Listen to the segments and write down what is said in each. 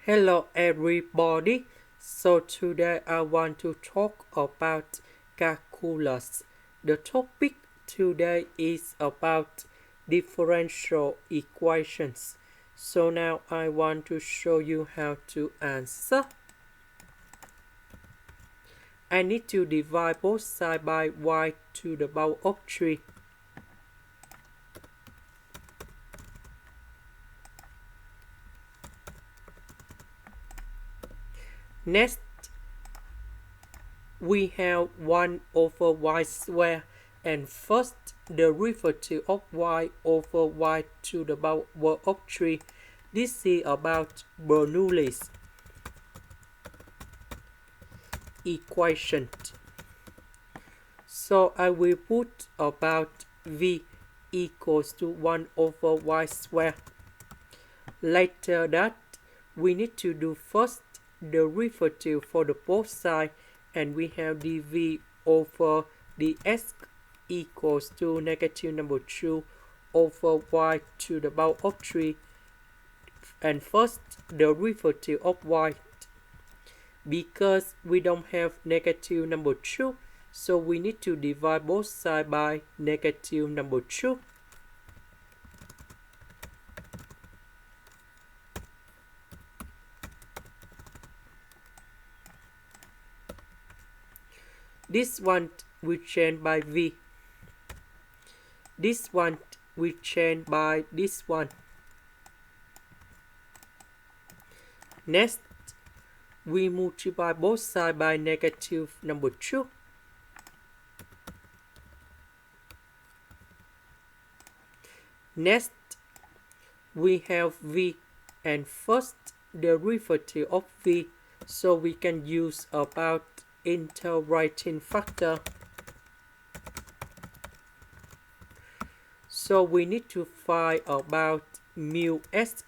Hello everybody. So today I want to talk about calculus. The topic today is about differential equations. So now I want to show you how to answer. I need to divide both sides by y to the power of 3. Next, we have 1 over y squared, and first derivative of y over y to the power of 3. This is about Bernoulli's equation. So I will put about v equals to 1 over y squared. Later that, we need to do first derivative for the both sides, and we have dv over dx equals to negative number 2 over y to the power of 3, and first derivative of y. Because we don't have negative number 2, so we need to divide both sides by negative number 2. This one we change by v. This one we change by this one. Next, we multiply both sides by negative number 2. Next, we have v and first derivative of v, so we can use about integrating factor. So we need to find about mu s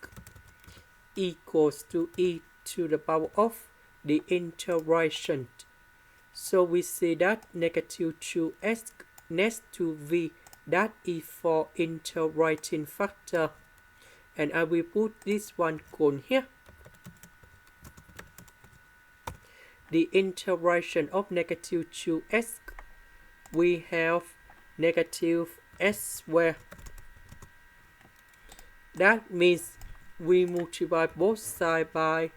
equals to e to the power of the integration. So we see that negative 2s next to v, that is for integrating factor, and I will put this one cone here. The integration of negative 2s, we have negative s squared. That means we multiply both sides by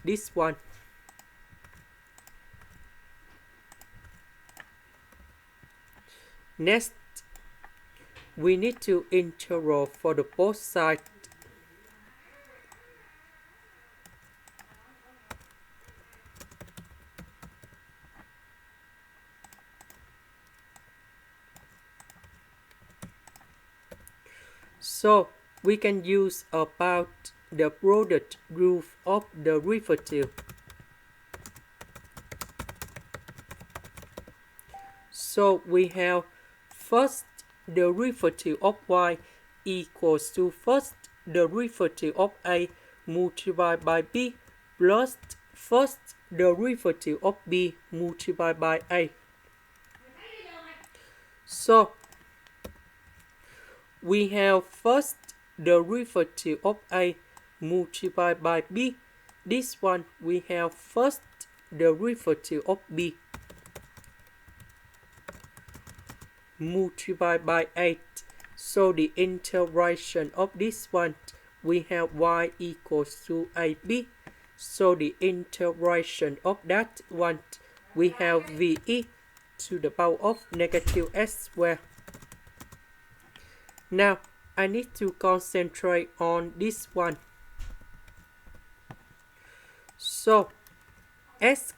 this one. Next, we need to integral for the both sides. So we can use about the product rule of derivative. So we have first derivative of y equals to first derivative of a multiplied by b plus first derivative of b multiplied by a. So we have first derivative of a multiplied by b. This one we have first derivative of b multiplied by 8. So the integration of this one, we have y equals to ab. So the integration of that one, we have ve to the power of negative s squared. Now I need to concentrate on this one. So s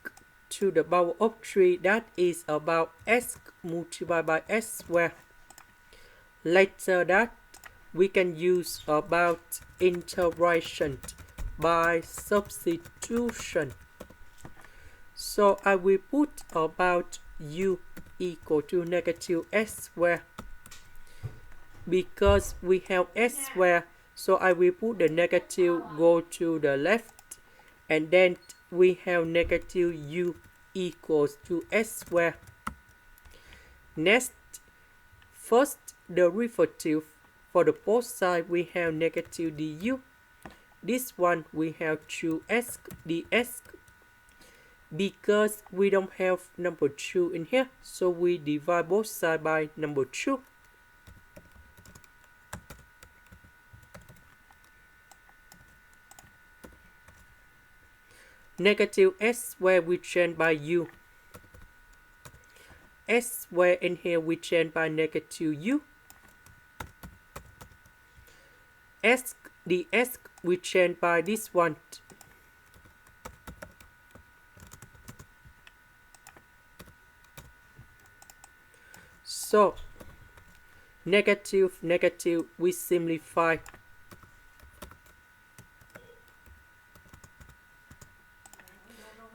to the power of 3, that is about s multiplied by s squared. Later that, we can use about integration by substitution. So I will put about u equal to negative s squared. Because we have s squared, so I will put the negative go to the left, and then we have negative u equals to s squared. Next, first derivative for the both sides, we have negative du. this one we have to ask ds. Because we don't have number 2 in here, so we divide both sides by number 2. Negative s square we change by u. S square in here we change by negative u. S ds we change by this one. So negative we simplify.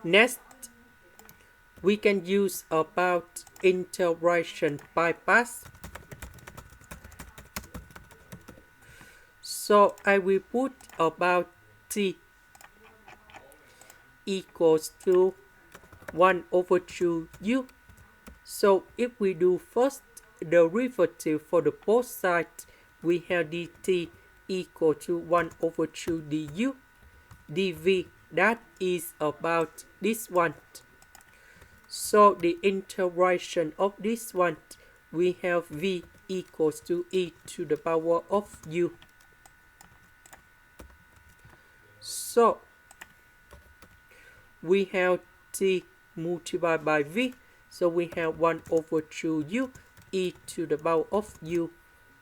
Next, we can use about integration bypass. So I will put about t equals to 1 over 2u. So if we do first the derivative for the both sides, we have dt equal to 1 over 2 du. dv, that is about this one. So the integration of this one, we have v equals to e to the power of u. So we have t multiplied by v. So we have 1 over 2u e to the power of u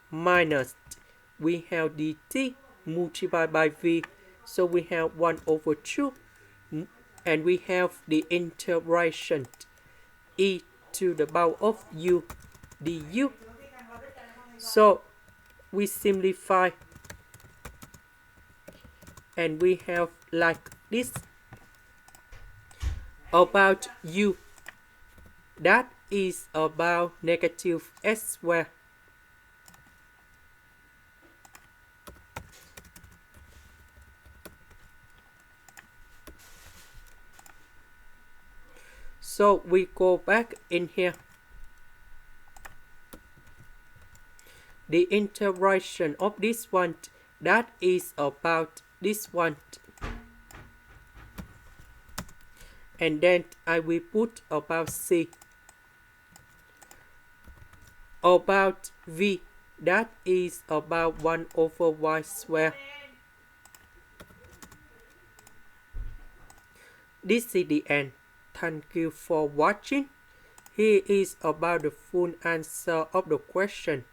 minus we have dt multiplied by v. So we have 1 over 2 and we have the integration e to the power of u du. So we simplify and we have like this about u, that is about negative s square. So we go back in here. The integration of this one, that is about this one. And then I will put about c. About v, that is about 1 over y square. This is the end. Thank you for watching. Here is about the full answer of the question.